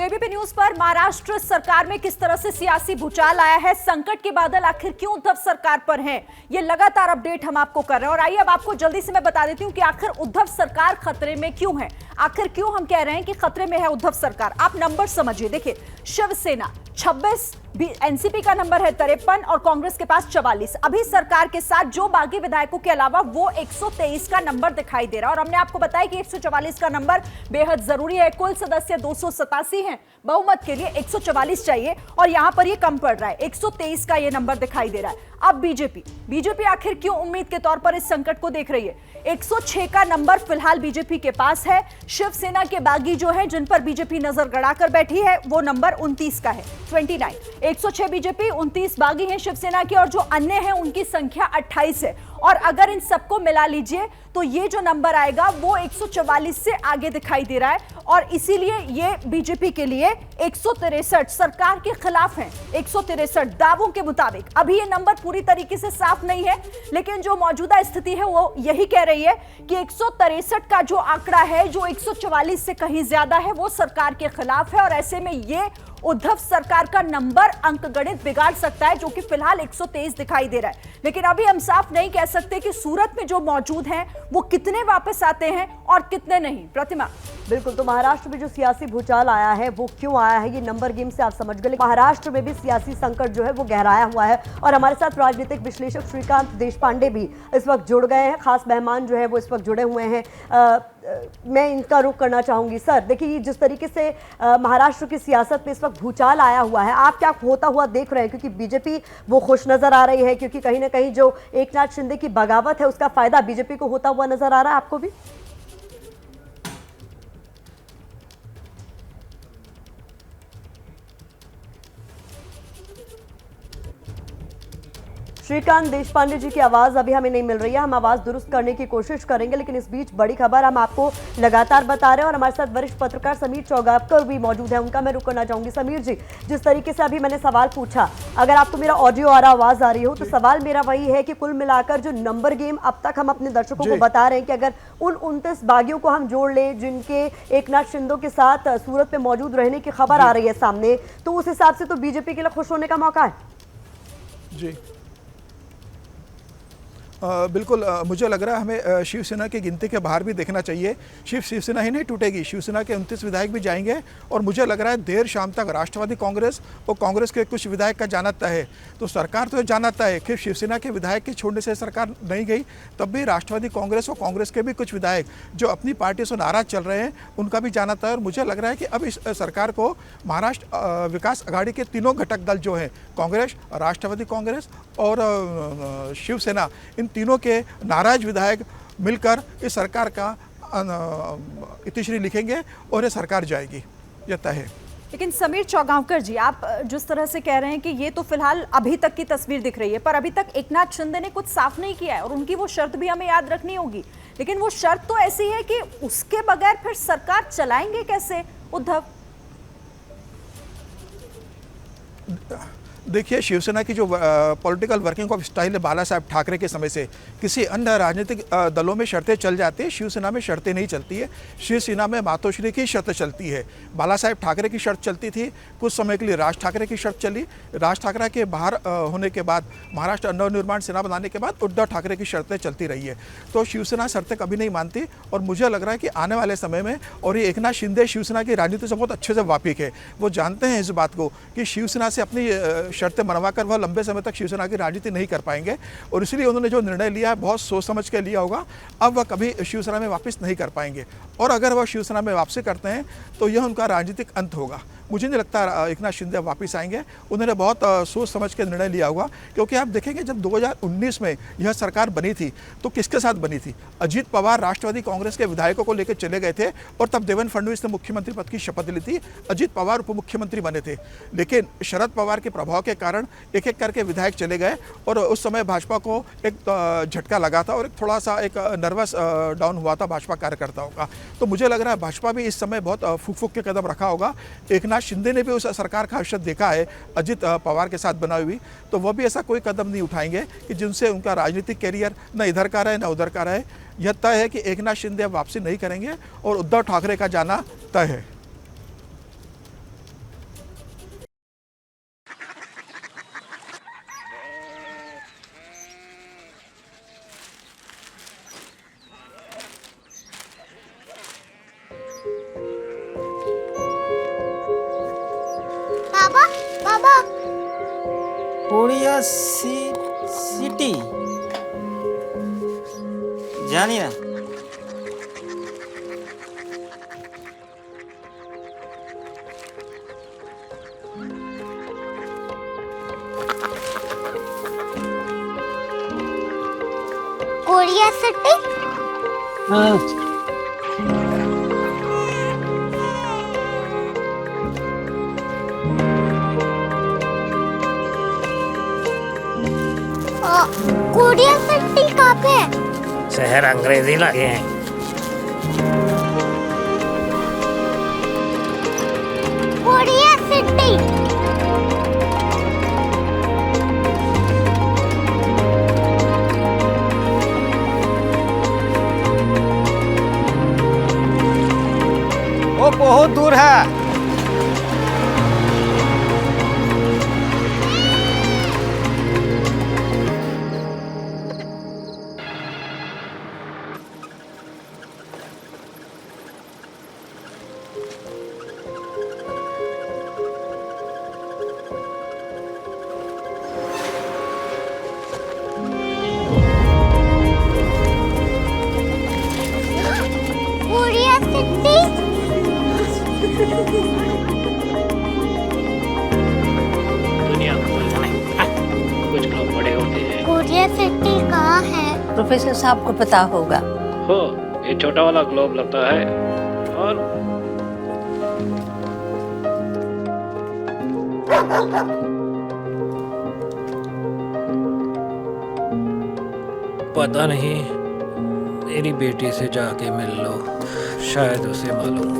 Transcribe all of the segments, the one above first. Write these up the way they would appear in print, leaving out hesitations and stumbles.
तो ABP news पर महाराष्ट्र सरकार में किस तरह से सियासी भूचाल आया है, संकट के बादल आखिर क्यों उद्धव सरकार पर हैं, ये लगातार अपडेट हम आपको कर रहे हैं। और आइए अब आपको जल्दी से मैं बता देती हूं कि आखिर उद्धव सरकार खतरे में क्यों है, आखिर क्यों हम कह रहे हैं कि खतरे में है उद्धव सरकार। आप नंबर समझिए, देखिए शिवसेना 26, एनसीपी का नंबर है 53 और कांग्रेस के पास 44। अभी सरकार के साथ जो बागी विधायकों के अलावा वो 123 का नंबर दिखाई दे रहा है। और हमने आपको बताया कि 144 का नंबर बेहद जरूरी है। कुल सदस्य 287 हैं, बहुमत के लिए 144 चाहिए और यहां पर ये कम पड़ रहा है, 123 का ये नंबर दिखाई दे रहा है। अब बीजेपी आखिर क्यों उम्मीद के तौर पर इस संकट को देख रही है। 106 का नंबर फिलहाल बीजेपी के पास है। शिवसेना के बागी जो है, जिन पर बीजेपी नजर गड़ाकर बैठी है, वो नंबर 29 का है, 29। 106 बीजेपी, 29 बागी हैं शिवसेना के और जो अन्य हैं उनकी संख्या 28 है। और अगर इन सबको मिला लीजिए तो ये जो नंबर आएगा वो 144 से आगे दिखाई दे रहा है और इसीलिए ये बीजेपी के लिए 163 सरकार के खिलाफ है। 163 दावों के मुताबिक। अभी ये नंबर पूरी तरीके से साफ नहीं है, लेकिन जो मौजूदा स्थिति है वो यही कह रही है कि 163 का जो आंकड़ा है, जो 144 से कहीं ज्यादा है, वो सरकार के खिलाफ है। और ऐसे में ये उद्धव सरकार का नंबर अंकगणित बिगाड़ सकता है, जो कि फिलहाल 123 दिखाई दे रहा है। लेकिन अभी हम साफ नहीं कह सकते कि सूरत में जो मौजूद हैं वो कितने वापस आते हैं और कितने नहीं। प्रतिमा, बिल्कुल, तो महाराष्ट्र में जो सियासी भूचाल आया है वो क्यों आया है, ये नंबर गेम से आप समझ गए। महाराष्ट्र में भी सियासी संकट जो है वो गहराया हुआ है और हमारे साथ राजनीतिक विश्लेषक श्रीकांत देशपांडे भी इस वक्त जुड़ गए हैं। खास मेहमान जो है वो इस वक्त जुड़े हुए हैं। मैं इनका रुख करना चाहूंगी। सर, देखिए जिस तरीके से महाराष्ट्र की सियासत में इस वक्त भूचाल आया हुआ है, आप क्या होता हुआ देख रहे हैं? क्योंकि बीजेपी वो खुश नजर आ रही है, क्योंकि कहीं ना कहीं जो एकनाथ शिंदे की बगावत है उसका फायदा बीजेपी को होता हुआ नजर आ रहा है। आपको भी श्रीकांत देशपांडे जी की आवाज अभी हमें नहीं मिल रही है, हम आवाज दुरुस्त करने की कोशिश करेंगे। लेकिन इस बीच बड़ी खबर हम आपको लगातार बता रहे हैं और हमारे साथ वरिष्ठ पत्रकार समीर चौगावकर भी मौजूद है, उनका मैं रुख करना चाहूंगी। समीर जी, जिस तरीके से अभी मैंने सवाल पूछा, अगर आपको मेरा ऑडियो आ रहा, आवाज आ रही हो, तो सवाल मेरा वही है कि कुल मिलाकर जो नंबर गेम अब तक हम अपने दर्शकों को बता रहे हैं कि अगर उन 29 बागियों को हम जोड़ लें जिनके एकनाथ शिंदे के साथ सूरत में मौजूद रहने की खबर आ रही है सामने, तो उस हिसाब से तो बीजेपी के लिए खुश होने का मौका है। जी बिल्कुल, मुझे लग रहा है हमें शिवसेना की गिनती के बाहर भी देखना चाहिए। शिवसेना ही नहीं टूटेगी, शिवसेना के 29 विधायक भी जाएंगे और मुझे लग रहा है देर शाम तक राष्ट्रवादी कांग्रेस और कांग्रेस के कुछ विधायक का जाना तय है। तो सरकार तो जाना तय है कि शिवसेना के विधायक के छोड़ने से सरकार नहीं गई, तब भी राष्ट्रवादी कांग्रेस और कांग्रेस के भी कुछ विधायक जो अपनी पार्टी से नाराज चल रहे हैं उनका भी जाना तय है। और मुझे लग रहा है कि अब इस सरकार को महाराष्ट्र विकास आघाड़ी के तीनों घटक दल जो हैं, कांग्रेस, राष्ट्रवादी कांग्रेस और शिवसेना, इन तीनों के नाराज विधायक मिलकर इस सरकार का इतिश्री लिखेंगे और ये सरकार जाएगी, यह तय है। लेकिन समीर चौगावकर जी, आप जिस तरह से कह रहे हैं कि ये तो फिलहाल अभी तक की तस्वीर दिख रही है, पर अभी तक एकनाथ शिंदे ने कुछ साफ नहीं किया है और उनकी वो शर्त भी हमें याद रखनी होगी। लेकिन वो शर्त तो ऐसी है कि उसके बगैर फिर सरकार चलाएंगे कैसे उद्धव? देखिए, शिवसेना की जो पॉलिटिकल वर्किंग ऑफ स्टाइल है बाला साहब ठाकरे के समय से, किसी अन्य राजनीतिक दलों में शर्तें चल जाती है, शिवसेना में शर्तें नहीं चलती है। शिवसेना में मातोश्री की शर्त चलती है। बाला साहब ठाकरे की शर्त चलती थी, कुछ समय के लिए राज ठाकरे की शर्त चली। राज ठाकरे के बाहर होने के बाद, महाराष्ट्र नवनिर्माण सेना बनाने के बाद उद्धव ठाकरे की शर्तें चलती रही है। तो शिवसेना शर्तें कभी नहीं मानती और मुझे लग रहा है कि आने वाले समय में, और ये एकनाथ शिंदे शिवसेना की राजनीति से बहुत अच्छे से वाकिफ है, वो जानते हैं इस बात को कि शिवसेना से अपनी शर्तें मनवाकर वह लंबे समय तक शिवसेना की राजनीति नहीं कर पाएंगे और इसलिए उन्होंने जो निर्णय लिया है बहुत सोच समझ के लिया होगा। अब वह कभी शिवसेना में वापस नहीं कर पाएंगे और अगर वह शिवसेना में वापसी करते हैं तो यह उनका राजनीतिक अंत होगा। मुझे नहीं लगता एकनाथ शिंदे वापस आएंगे। उन्होंने बहुत सोच समझ के निर्णय लिया होगा, क्योंकि आप देखेंगे जब 2019 में यह सरकार बनी थी तो किसके साथ बनी थी? अजीत पवार राष्ट्रवादी कांग्रेस के विधायकों को लेकर चले गए थे और तब देवेंद्र फडणवीस ने मुख्यमंत्री पद की शपथ ली थी। अजीत पवार उप मुख्यमंत्री बने थे, लेकिन शरद पवार के प्रभाव के कारण एक एक करके विधायक चले गए और उस समय भाजपा को एक झटका लगा था और एक थोड़ा सा एक नर्वस डाउन हुआ था भाजपा कार्यकर्ताओं का। तो मुझे लग रहा है भाजपा भी इस समय बहुत फूक फूक के कदम रखा होगा। एकनाथ शिंदे ने भी उस सरकार का हर्षद देखा है अजित पवार के साथ बनाई हुई, तो वह भी ऐसा कोई कदम नहीं उठाएंगे कि जिनसे उनका राजनीतिक कैरियर न इधर का रहे न उधर का रहे। यह तय है कि एकनाथ शिंदे अब वापसी नहीं करेंगे और उद्धव ठाकरे का जाना तय है। बाबा बाबा कोरिया सिटी जानिए ना। कोरिया सिटी कोरिया सिटी कहाँ पे है? शहर अंग्रेजी लगे हैं। कोरिया सिटी वो बहुत दूर है। कोरिया सिटी दुनिया को बोलना नहीं, कुछ लोग बड़े होते हैं। कोरिया सिटी कहाँ है? प्रोफेसर साहब को पता होगा। हो, ये छोटा वाला ग्लोब लगता है और पता नहीं, मेरी बेटी से जाके मिल लो, शायद उसे मालूम हो।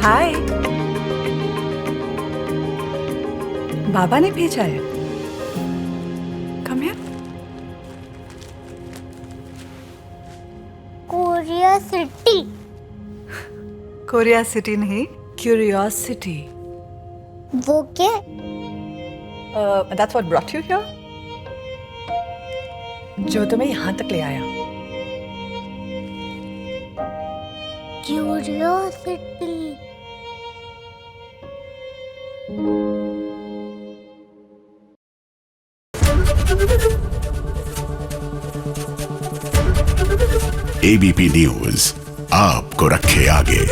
हाय, बाबा ने भेजा है। Come here. Korea city Korea city नहीं, क्यूरियोसिटी। वो क्या? That's what brought you here. जो तुम्हें यहाँ तक ले आया। क्यूरियोसिटी एबीपी न्यूज आपको रखे आगे।